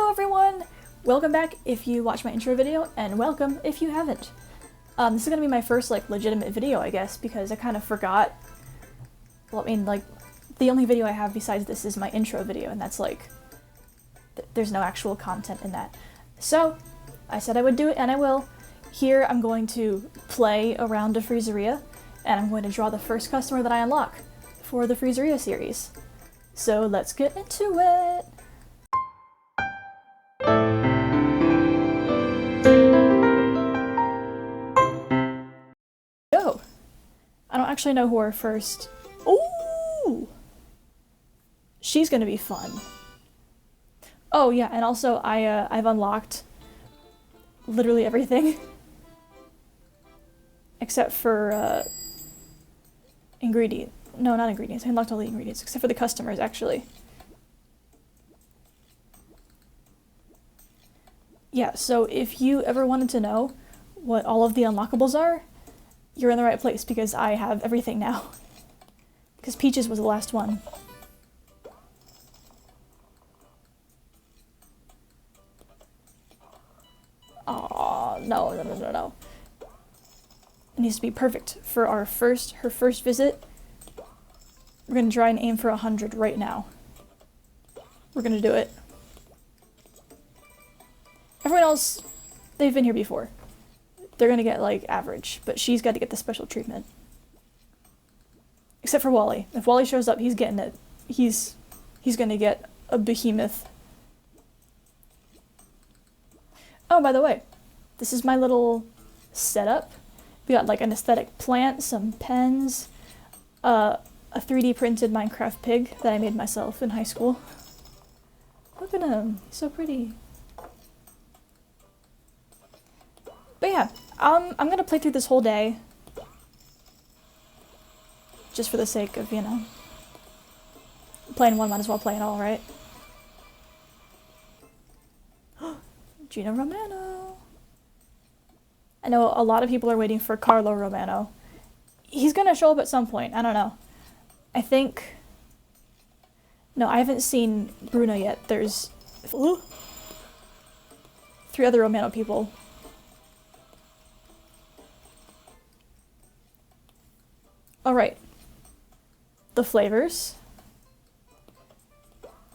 Hello everyone! Welcome back if you watched my intro video, and welcome if you haven't. This is gonna be my first, legitimate video, I guess, because I kind of forgot. Well, I mean, the only video I have besides this is my intro video, and that's there's no actual content in that. So, I said I would do it, and I will. Here, I'm going to play a round of Freezeria, and I'm going to draw the first customer that I unlock for the Freezeria series. So, let's get into it! Go! I don't actually know who our first... Ooh! She's gonna be fun. Oh yeah, and also I've unlocked literally everything. Except for, ingredient. No, not ingredients. I unlocked all the ingredients, except for the customers, actually. Yeah, so if you ever wanted to know what all of the unlockables are, you're in the right place, because I have everything now. Because Peaches was the last one. Aw, no. It needs to be perfect for her first visit. We're gonna try and aim for 100 right now. We're gonna do it. Everyone else, they've been here before. They're gonna get, average, but she's got to get the special treatment. Except for Wally. If Wally shows up, he's getting it. He's gonna get a behemoth. Oh, by the way, this is my little setup. We got, an aesthetic plant, some pens, a 3D printed Minecraft pig that I made myself in high school. Look at him, he's so pretty. But yeah, I'm gonna play through this whole day. Just for the sake of, playing one, might as well play it all, right? Gina Romano. I know a lot of people are waiting for Carlo Romano. He's gonna show up at some point, I don't know. I think... No, I haven't seen Bruno yet. There's 3 other Romano people. Alright. The flavors.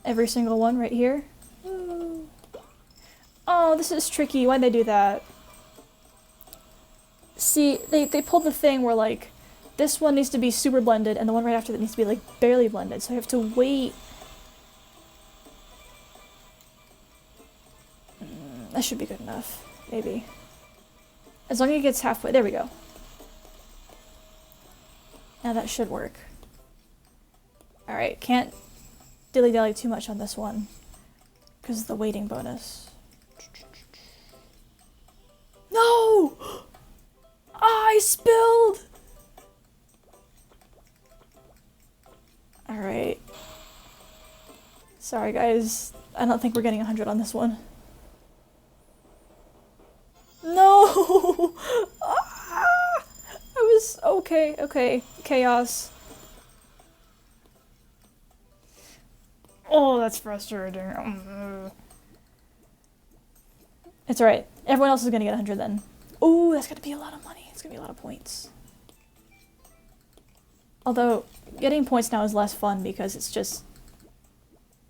Every single one right here. Ooh. Oh, this is tricky. Why'd they do that? See, they pulled the thing where, this one needs to be super blended, and the one right after that needs to be, barely blended, so I have to wait. That should be good enough. Maybe. As long as it gets halfway. There we go. Now that should work. Alright, can't dilly-dally too much on this one, because of the waiting bonus. No! I spilled! Alright. Sorry guys, I don't think we're getting 100 on this one. No! Ah! I was... okay. Chaos. Oh, that's frustrating. It's alright. Everyone else is gonna get 100 then. Ooh, that's gonna be a lot of money. It's gonna be a lot of points. Although, getting points now is less fun because it's just...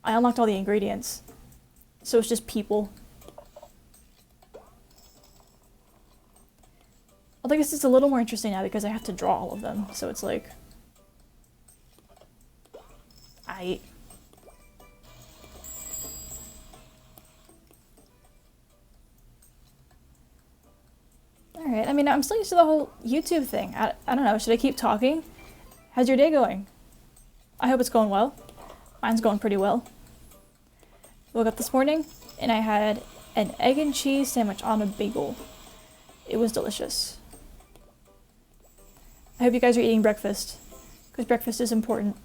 I unlocked all the ingredients. So it's just people. Although I guess it's a little more interesting now because I have to draw all of them. So it's Alright, I mean, I'm still used to the whole YouTube thing. I don't know, should I keep talking? How's your day going? I hope it's going well. Mine's going pretty well. Woke up this morning, and I had an egg and cheese sandwich on a bagel. It was delicious. I hope you guys are eating breakfast, because breakfast is important.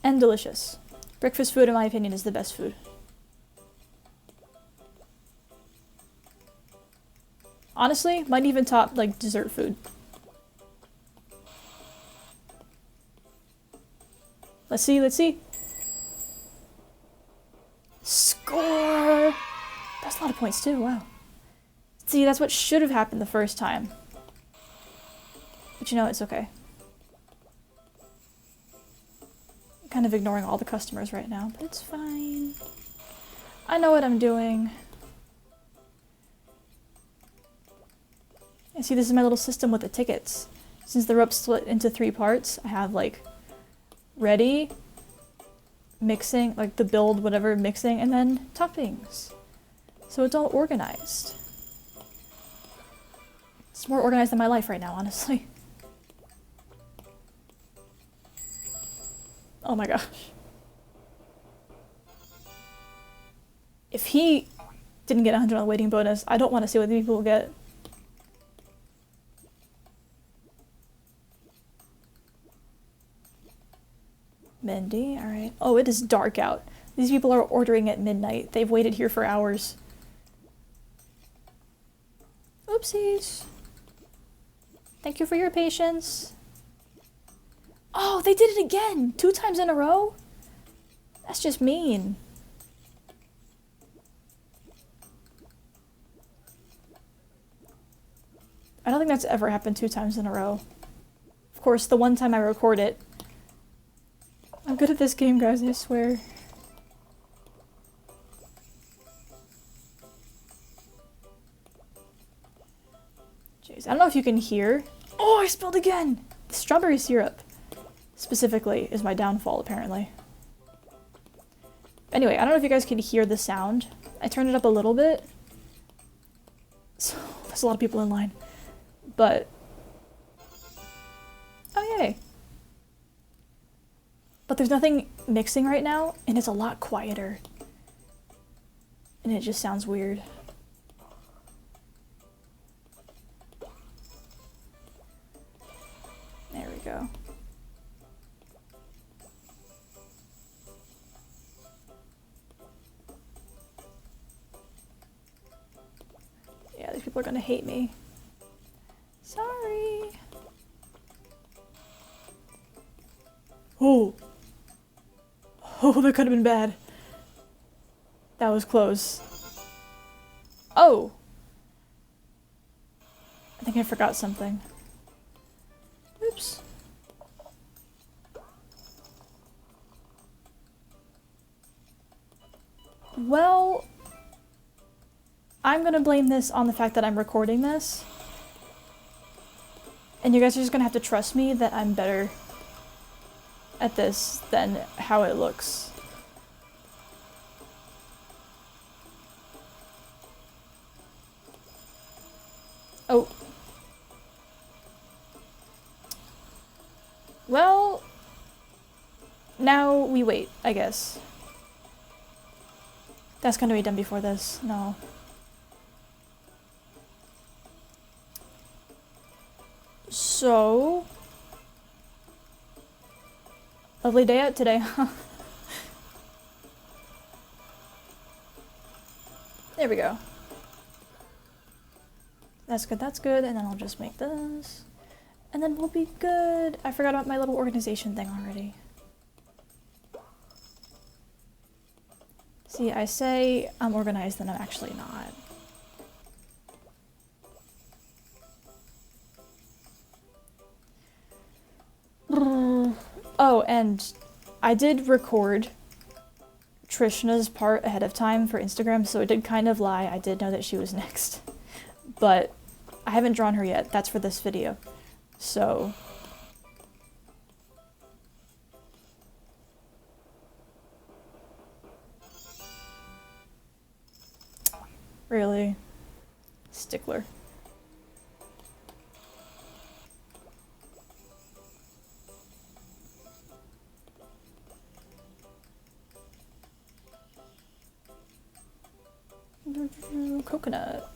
And delicious. Breakfast food, in my opinion, is the best food. Honestly, might even top, dessert food. Let's see. Score! That's a lot of points too, wow. See, that's what should have happened the first time. But you know, it's okay. I'm kind of ignoring all the customers right now, but it's fine. I know what I'm doing. And see, this is my little system with the tickets. Since the rope's split into 3 parts, I have like ready, mixing, like the build, whatever, mixing, and then toppings. So it's all organized. It's more organized than my life right now, honestly. Oh my gosh. If he didn't get 100 on the waiting bonus, I don't want to see what the people will get. Mindy, alright. Oh, it is dark out. These people are ordering at midnight. They've waited here for hours. Oopsies. Thank you for your patience. Oh, they did it again! 2 times in a row? That's just mean. I don't think that's ever happened 2 times in a row. Of course, the one time I record it. I'm good at this game, guys, I swear. Jeez, I don't know if you can hear. Oh, I spilled again! The strawberry syrup, specifically, is my downfall, apparently. Anyway, I don't know if you guys can hear the sound. I turned it up a little bit. So, there's a lot of people in line. But... oh, yay. But there's nothing mixing right now, and it's a lot quieter. And it just sounds weird. There we go. Yeah, these people are gonna hate me. Sorry. Oh. Oh, that could have been bad. That was close. Oh! I think I forgot something. Oops. Well, I'm gonna blame this on the fact that I'm recording this. And you guys are just gonna have to trust me that I'm better at this than how it looks. Oh. Well, now we wait, I guess. That's gonna be done before this. No. So... lovely day out today, huh? There we go. That's good, and then I'll just make this. And then we'll be good. I forgot about my little organization thing already. See, I say I'm organized, then I'm actually not. Oh, and I did record Trishna's part ahead of time for Instagram, so it did kind of lie. I did know that she was next. But I haven't drawn her yet. That's for this video. So... really? Stickler. Coconut.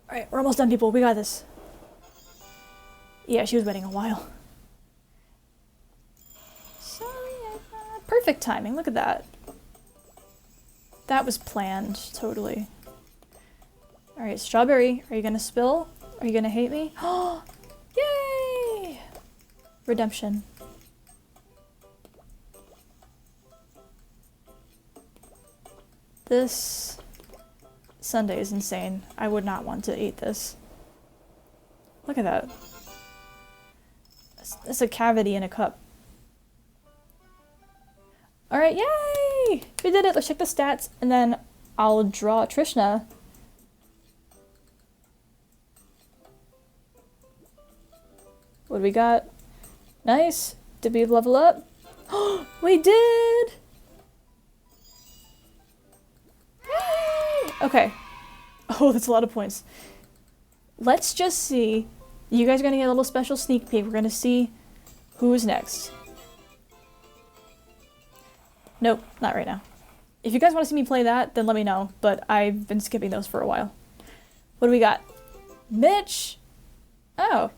Alright, we're almost done, people. We got this. Yeah, she was waiting a while. Sorry, perfect timing. Look at that. That was planned, totally. Alright, strawberry. Are you gonna spill? Are you gonna hate me? Oh, yay! Redemption. This sundae is insane. I would not want to eat this. Look at that. It's a cavity in a cup. Alright, yay! We did it! Let's check the stats, and then I'll draw Trishna. What do we got? Nice! Did we level up? We did! Yay! Okay. Oh, that's a lot of points. Let's just see. You guys are gonna get a little special sneak peek. We're gonna see who's next. Nope, not right now. If you guys want to see me play that, then let me know, but I've been skipping those for a while. What do we got? Mitch! Oh.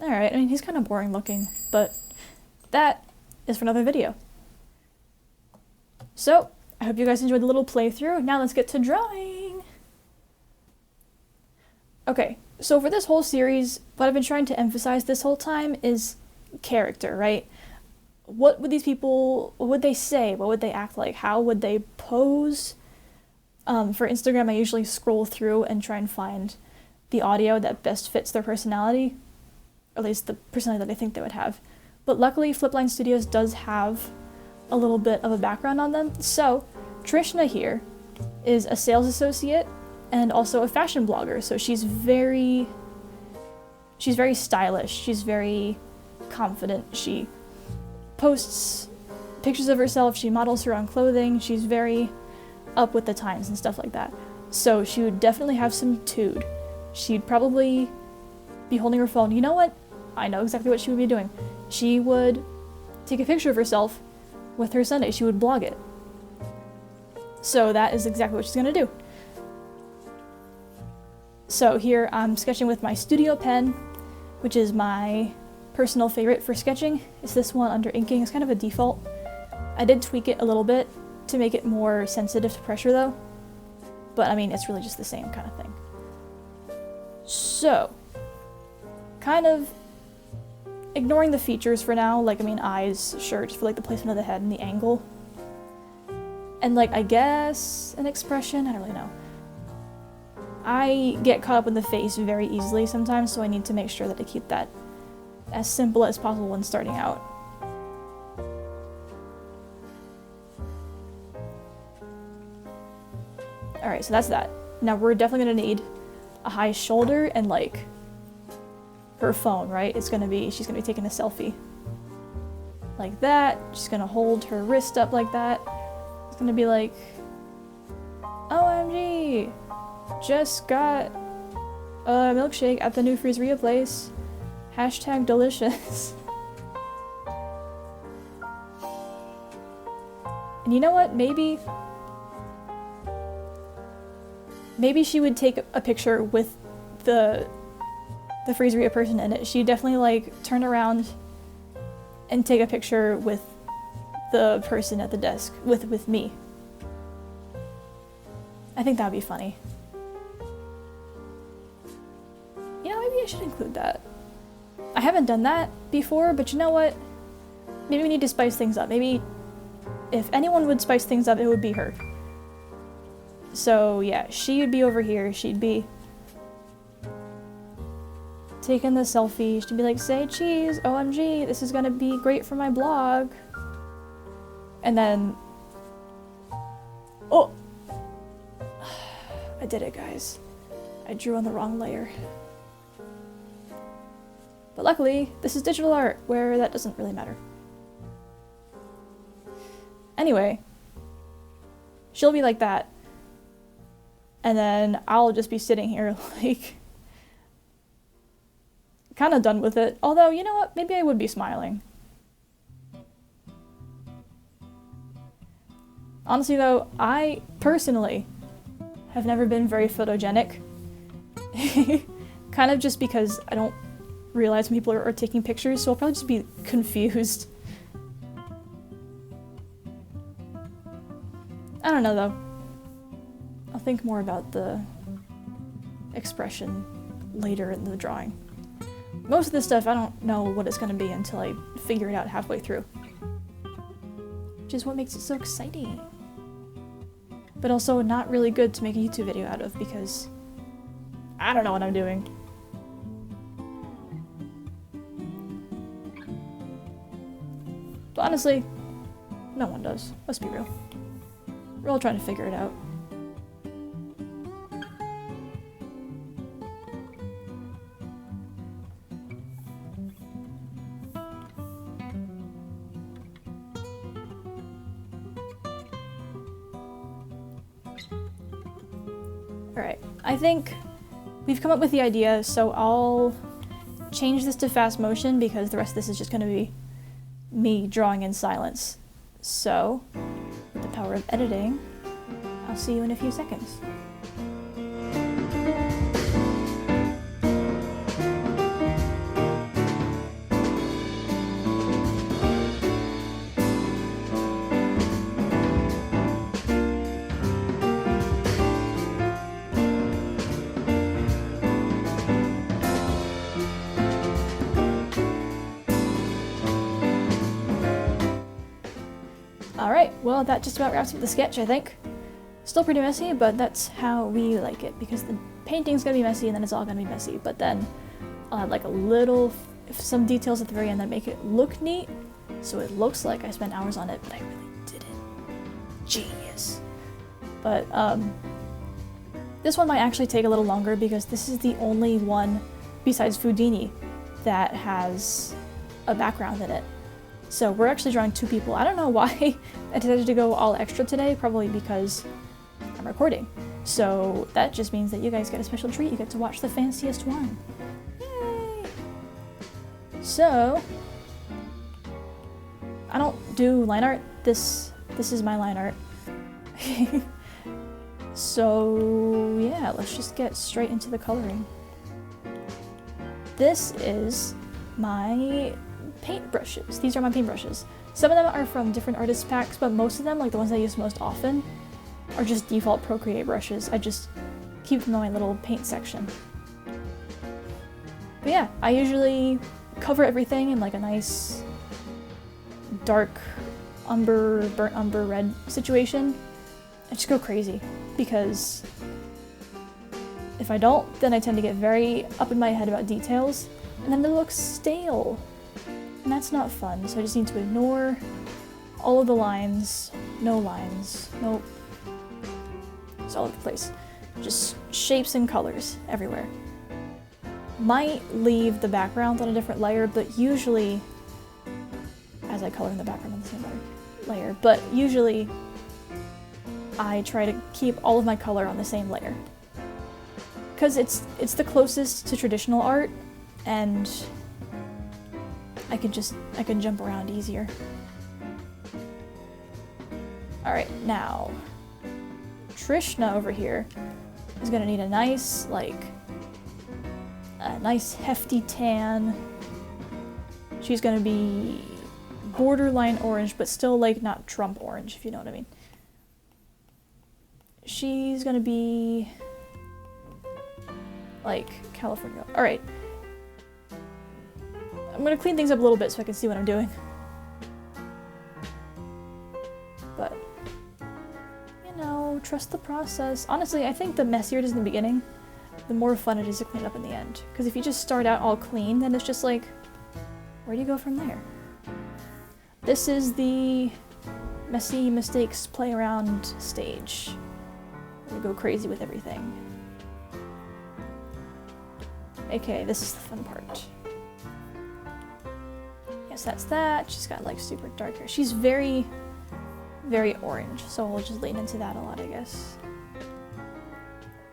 Alright, I mean, he's kind of boring looking, but that is for another video. So, I hope you guys enjoyed the little playthrough. Now let's get to drawing! Okay, so for this whole series, what I've been trying to emphasize this whole time is character, right? What would these people, what would they say? What would they act like? How would they pose? For Instagram, I usually scroll through and try and find the audio that best fits their personality. Or at least the personality that I think they would have. But luckily, Flipline Studios does have a little bit of a background on them. So, Trishna here is a sales associate and also a fashion blogger. So she's very stylish. She's very confident. She posts pictures of herself. She models her own clothing. She's very up with the times and stuff like that. So she would definitely have some tude. She'd probably be holding her phone. You know what? I know exactly what she would be doing. She would take a picture of herself with her sundae. She would blog it. So that is exactly what she's gonna do. So here I'm sketching with my studio pen, which is my personal favorite for sketching. It's this one under inking. It's kind of a default. I did tweak it a little bit to make it more sensitive to pressure though. But I mean, it's really just the same kind of thing. So, kind of ignoring the features for now, like I mean eyes, shirt, for like the placement of the head and the angle. And like, I guess an expression, I don't really know. I get caught up in the face very easily sometimes, so I need to make sure that I keep that as simple as possible when starting out. Alright, so that's that. Now we're definitely gonna need a high shoulder and like her phone, right? She's gonna be taking a selfie. Like that. She's gonna hold her wrist up like that. It's gonna be like, OMG! Just got a milkshake at the new Freezeria place. Hashtag delicious. And you know what? Maybe she would take a picture with the Freezeria person in it. She'd definitely like turn around and take a picture with the person at the desk, with me. I think that'd be funny. You know, maybe I should include that. I haven't done that before, but you know what? Maybe we need to spice things up. Maybe if anyone would spice things up, it would be her. So yeah, she'd be over here. She'd be taking the selfie. She'd be like, say cheese, OMG, this is gonna be great for my blog. And then, oh, I did it, guys. I drew on the wrong layer. But luckily, this is digital art, where that doesn't really matter. Anyway, she'll be like that. And then I'll just be sitting here like, kind of done with it. Although, you know what? Maybe I would be smiling. Honestly though, I personally have never been very photogenic. Kind of just because I don't realize when people are taking pictures, so I'll probably just be confused. I don't know though. I'll think more about the expression later in the drawing. Most of this stuff I don't know what it's going to be until I figure it out halfway through. which is what makes it so exciting. But also not really good to make a YouTube video out of because I don't know what I'm doing. But honestly, no one does. Let's be real. We're all trying to figure it out. Alright, I think we've come up with the idea, so I'll change this to fast motion because the rest of this is just going to be me drawing in silence. So, with the power of editing, I'll see you in a few seconds. Alright, well that just about wraps up the sketch, I think. Still pretty messy, but that's how we like it, because the painting's gonna be messy and then it's all gonna be messy, but then I'll add like a little, some details at the very end that make it look neat, so it looks like I spent hours on it, but I really didn't. Genius. But, this one might actually take a little longer because this is the only one, besides Foodini, that has a background in it. So we're actually drawing two people. I don't know why I decided to go all extra today, probably because I'm recording. So that just means that you guys get a special treat. You get to watch the fanciest one. Yay! So, I don't do line art. This is my line art. So yeah, let's just get straight into the coloring. This is my paintbrushes. These are my paintbrushes. Some of them are from different artist packs, but most of them, like the ones I use most often, are just default Procreate brushes. I just keep them in my little paint section. But yeah, I usually cover everything in like a nice dark umber, burnt umber red situation. I just go crazy because if I don't, then I tend to get very up in my head about details and then it looks stale. And that's not fun, so I just need to ignore all of the lines, nope. It's all over the place. Just shapes and colors everywhere. Might leave the background on a different layer, but usually, as I color in the background on the same layer, but usually I try to keep all of my color on the same layer. Because it's the closest to traditional art, and I can jump around easier. Alright, now, Trishna over here is gonna need a nice hefty tan. She's gonna be borderline orange, but still like not Trump orange, if you know what I mean. She's gonna be like California. Alright. I'm gonna clean things up a little bit so I can see what I'm doing. But, you know, trust the process. Honestly, I think the messier it is in the beginning, the more fun it is to clean up in the end. Because if you just start out all clean, then it's just like, where do you go from there? This is the messy mistakes play around stage. We go crazy with everything. Okay, this is the fun part. Yes, that's that. She's got like super dark hair. She's very, very orange, so we'll just lean into that a lot, I guess.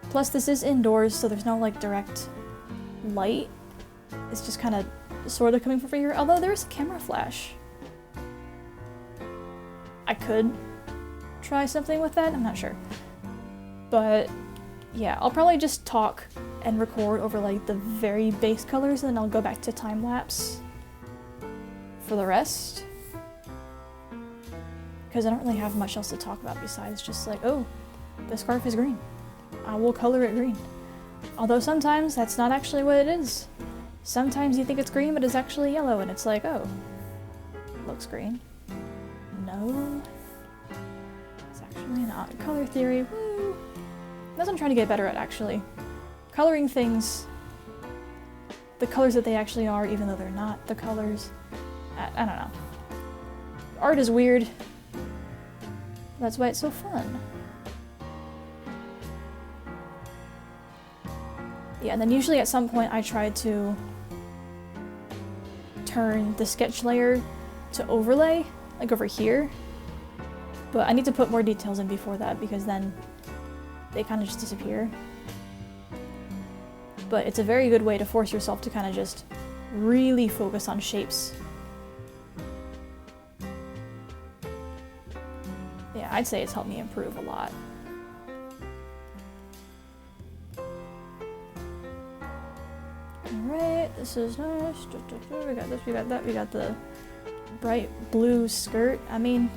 Plus, this is indoors, so there's no like direct light. It's just kind of sort of coming from here, although there's a camera flash. I could try something with that, I'm not sure. But yeah, I'll probably just talk and record over like the very base colors, and then I'll go back to time lapse for the rest, because I don't really have much else to talk about besides just like, oh, the scarf is green. I will color it green. Although sometimes that's not actually what it is. Sometimes you think it's green, but it's actually yellow, and it's like, oh, looks green. No. No. It's actually not. Color theory, woo! That's what I'm trying to get better at, actually. Coloring things the colors that they actually are, even though they're not the colors. I don't know. Art is weird. That's why it's so fun. Yeah, and then usually at some point I try to turn the sketch layer to overlay, like over here. But I need to put more details in before that because then they kind of just disappear. But it's a very good way to force yourself to kind of just really focus on shapes. Yeah, I'd say it's helped me improve a lot. Alright, this is nice. We got this, we got that, we got the bright blue skirt. I mean,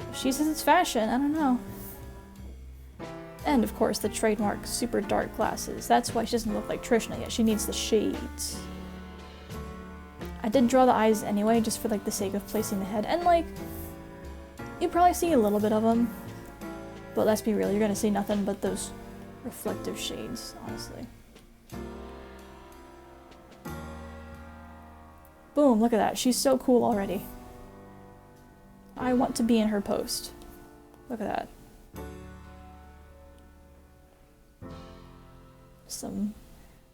if she says it's fashion, I don't know. And of course the trademark super dark glasses. That's why she doesn't look like Trishna yet. She needs the shades. I did draw the eyes anyway, just for like the sake of placing the head. And like, you probably see a little bit of them. But let's be real, you're gonna see nothing but those reflective shades, honestly. Boom, look at that. She's so cool already. I want to be in her post. Look at that. Some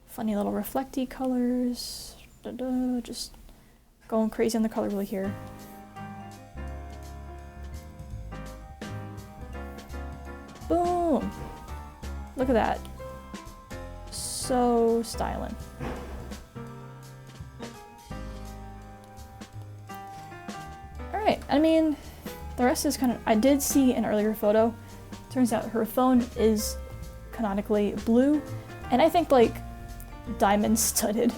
funny little reflecty colors. Just going crazy on the color wheel here. Boom! Look at that. So styling. Alright, I mean, the rest is kind of... I did see an earlier photo. Turns out her phone is canonically blue. And I think, like, diamond studded.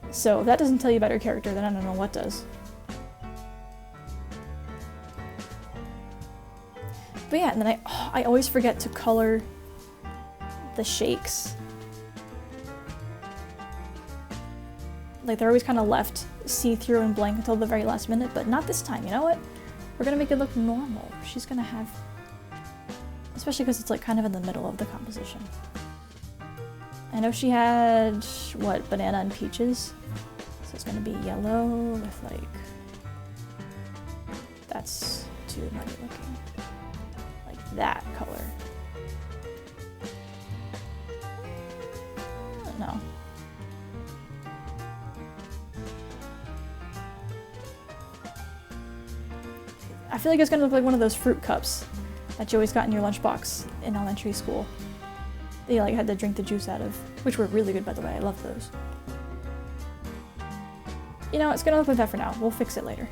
So if that doesn't tell you about her character, then I don't know what does. But yeah, and then I always forget to color the shakes. Like, they're always kind of left see-through and blank until the very last minute, but not this time, you know what? We're gonna make it look normal. She's gonna have... Especially because it's, like, kind of in the middle of the composition. I know she had, what, banana and peaches? So it's gonna be yellow with, like... That's too muddy looking. Like that color. No. I feel like it's gonna look like one of those fruit cups that you always got in your lunchbox in elementary school. They like had to drink the juice out of, which were really good by the way, I love those. You know, it's gonna look like that for now, we'll fix it later.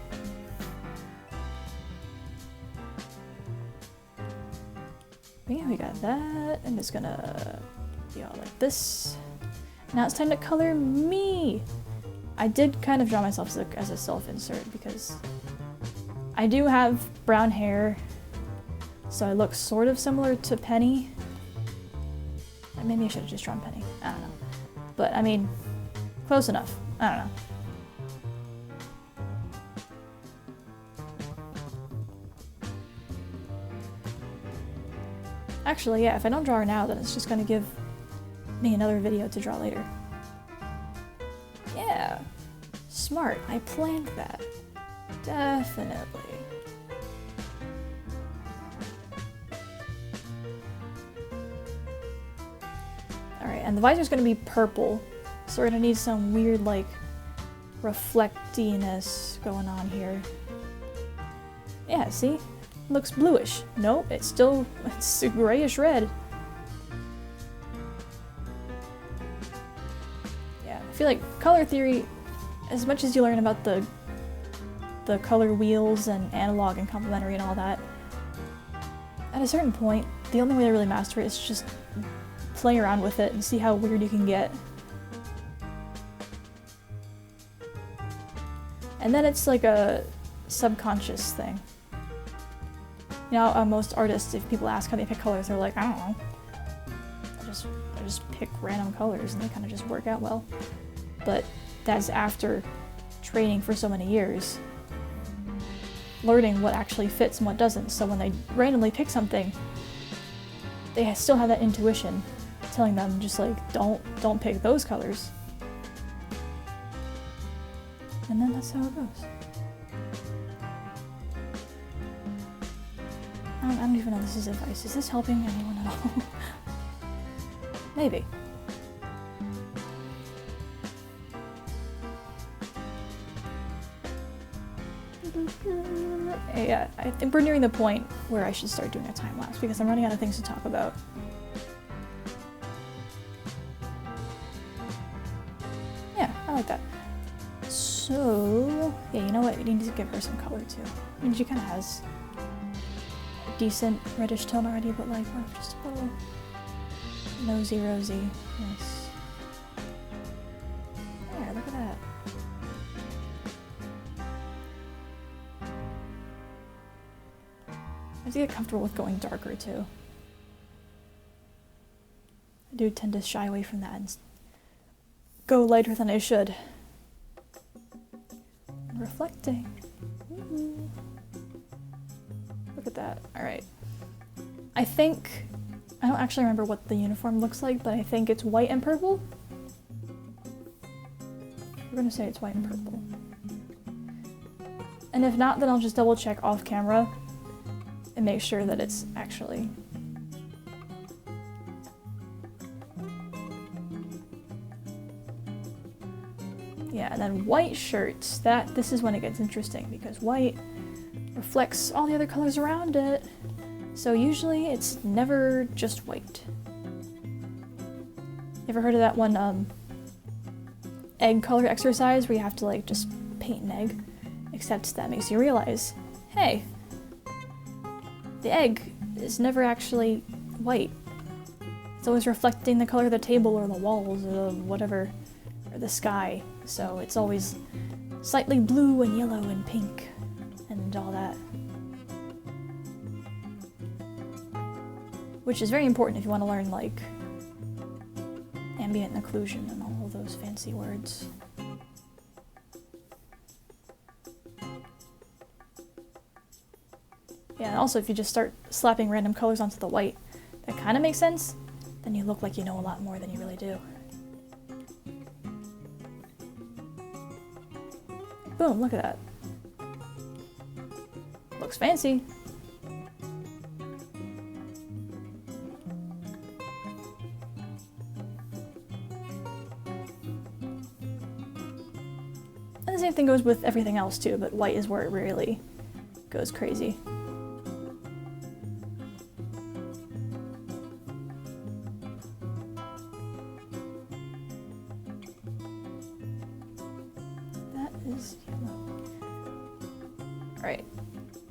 But yeah, we got that, and it's gonna be all like this. Now it's time to color me! I did kind of draw myself as a self-insert because I do have brown hair, so I look sort of similar to Penny. Maybe I should have just drawn Penny. I don't know. But, I mean, close enough. I don't know. Actually, yeah, if I don't draw her now, then it's just gonna give me another video to draw later. Yeah. Smart. I planned that. Definitely. Alright, and the visor's gonna be purple, so we're gonna need some weird, like, reflectiness going on here. Yeah, see? Looks bluish. Nope, it's a grayish red. Yeah, I feel like color theory, as much as you learn about the color wheels and analog and complementary and all that, at a certain point, the only way to really master it is just play around with it and see how weird you can get. And then it's like a subconscious thing. You know, most artists, if people ask how they pick colors, they're like, I don't know. I just pick random colors and they kind of just work out well. But that's after training for so many years. learning what actually fits and what doesn't. So when they randomly pick something, they still have that intuition telling them just like, don't pick those colors. And then that's how it goes. I don't even know if this is advice. Is this helping anyone at all? Maybe. Yeah, I think we're nearing the point where I should start doing a time lapse because I'm running out of things to talk about. Yeah, I like that. So, yeah, you know what? We need to give her some color too. I mean, she kind of has a decent reddish tone already, but like, what if just a little nosy rosy? Nice. There, look at that. I have to get comfortable with going darker too. I do tend to shy away from that and go lighter than I should. Reflecting. Ooh. Look at that. Alright. I think, I don't actually remember what the uniform looks like, but I think it's white and purple. We're gonna say it's white and purple. And if not, then I'll just double check off camera and make sure that it's actually yeah, and then white shirts, this is when it gets interesting because white reflects all the other colors around it. So usually it's never just white. You ever heard of that one egg color exercise where you have to like just paint an egg? Except that makes you realize, hey, the egg is never actually white. It's always reflecting the color of the table or the walls or whatever, or the sky. So it's always slightly blue and yellow and pink and all that. Which is very important if you want to learn like ambient occlusion and all of those fancy words. Yeah, and also if you just start slapping random colors onto the white, that kind of makes sense, then you look like you know a lot more than you really do. Boom, look at that. Looks fancy. And the same thing goes with everything else too, but white is where it really goes crazy. Alright.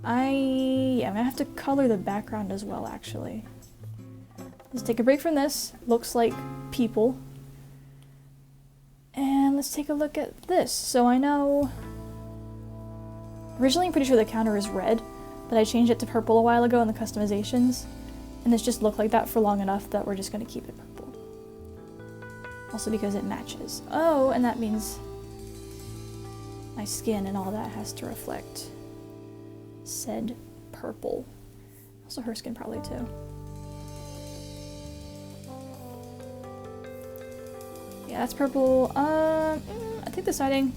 I'm gonna have to color the background as well, actually. Let's take a break from this. Looks like people. And let's take a look at this. So I know... Originally I'm pretty sure the counter is red, but I changed it to purple a while ago in the customizations. And it's just looked like that for long enough that we're just gonna keep it purple. Also because it matches. Oh, and that means my skin and all that has to reflect said purple. Also her skin probably too. Yeah, that's purple. I think the siding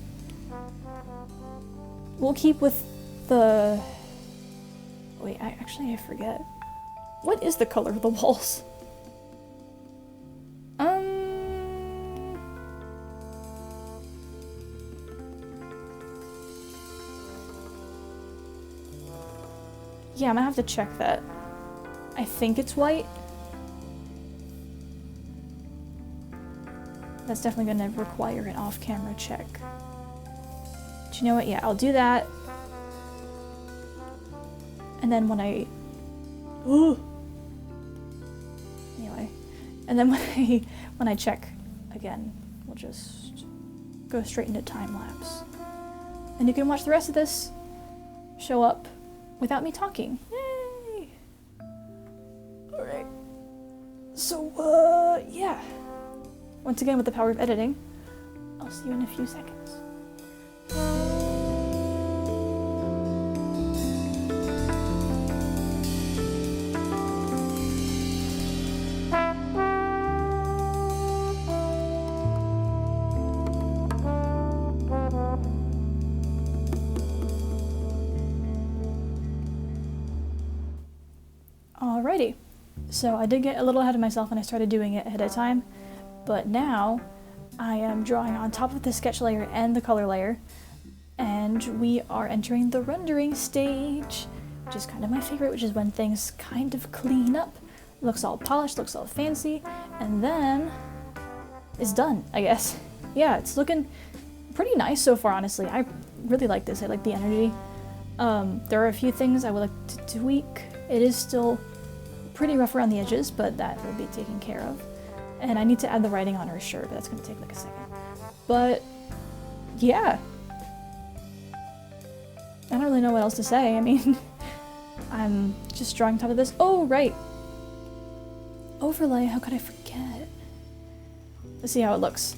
we'll keep with the... Wait, I forget. What is the color of the walls? Yeah, I'm gonna have to check that. I think it's white. That's definitely gonna require an off-camera check. But you know what? Yeah, I'll do that. And then when I... Ooh! Anyway. And then when I check again, we'll just go straight into time-lapse. And you can watch the rest of this show up without me talking. Yay! Alright. So, yeah. Once again, with the power of editing, I'll see you in a few seconds. So I did get a little ahead of myself and I started doing it ahead of time, but now I am drawing on top of the sketch layer and the color layer, and we are entering the rendering stage, which is kind of my favorite, which is when things kind of clean up, looks all polished, looks all fancy, and then it's done, I guess. Yeah, it's looking pretty nice so far, honestly. I really like this. I like the energy. There are a few things I would like to tweak. It is still pretty rough around the edges, but that will be taken care of. And I need to add the writing on her shirt, but that's going to take like a second. But yeah, I don't really know what else to say. I mean, I'm just drawing on top of this. Oh, right. Overlay, how could I forget? Let's see how it looks.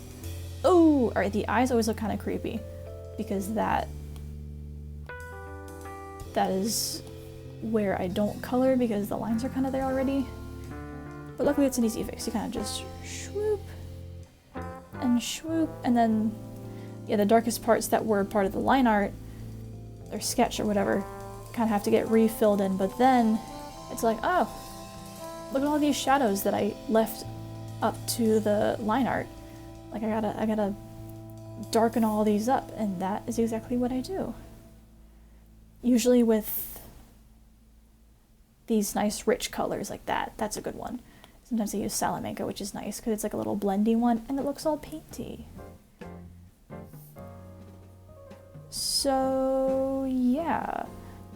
Oh, alright, the eyes always look kind of creepy because that is where I don't color because the lines are kind of there already. But luckily it's an easy fix. You kind of just swoop and swoop, and then yeah, the darkest parts that were part of the line art or sketch or whatever kind of have to get refilled in, but then it's like, oh, look at all these shadows that I left up to the line art. Like I gotta darken all these up, and that is exactly what I do. Usually with these nice rich colors like that, that's a good one. Sometimes I use Salamanca, which is nice because it's like a little blendy one and it looks all painty. So yeah,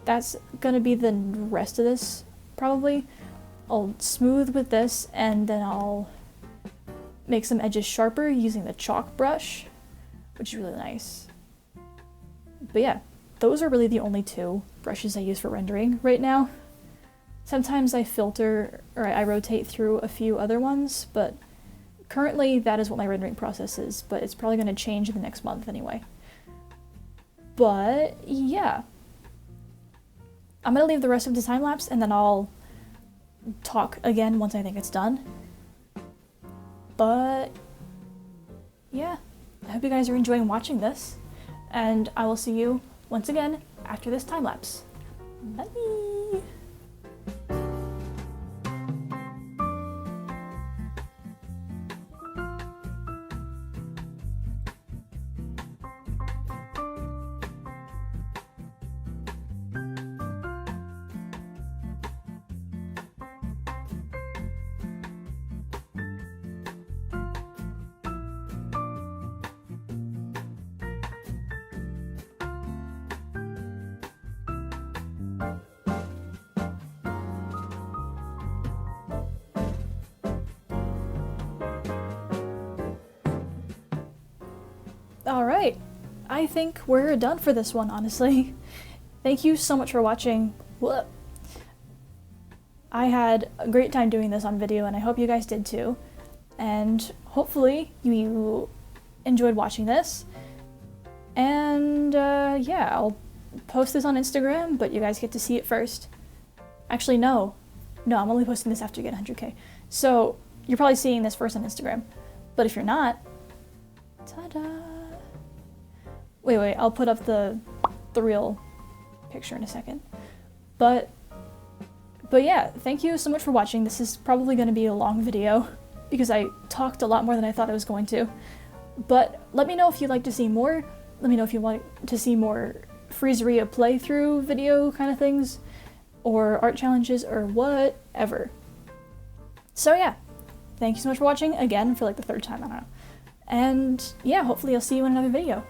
that's gonna be the rest of this probably. I'll smooth with this and then I'll make some edges sharper using the chalk brush, which is really nice. But yeah, those are really the only two brushes I use for rendering right now. Sometimes I filter or I rotate through a few other ones, but currently that is what my rendering process is, but it's probably going to change in the next month anyway. But yeah, I'm going to leave the rest of the time lapse and then I'll talk again once I think it's done. But yeah, I hope you guys are enjoying watching this, and I will see you once again after this time lapse. Bye! Alright, I think we're done for this one, honestly. Thank you so much for watching. Whoop. I had a great time doing this on video, and I hope you guys did too. And hopefully you enjoyed watching this. And yeah, I'll post this on Instagram, but you guys get to see it first. Actually, no, I'm only posting this after you get 100K. So you're probably seeing this first on Instagram. But if you're not, ta-da! Wait, I'll put up the real picture in a second. But yeah, thank you so much for watching. This is probably going to be a long video because I talked a lot more than I thought I was going to. But let me know if you'd like to see more. Let me know if you want to see more Freezeria playthrough video kind of things, or art challenges, or whatever. So yeah, thank you so much for watching again for like the third time, I don't know. And yeah, hopefully I'll see you in another video.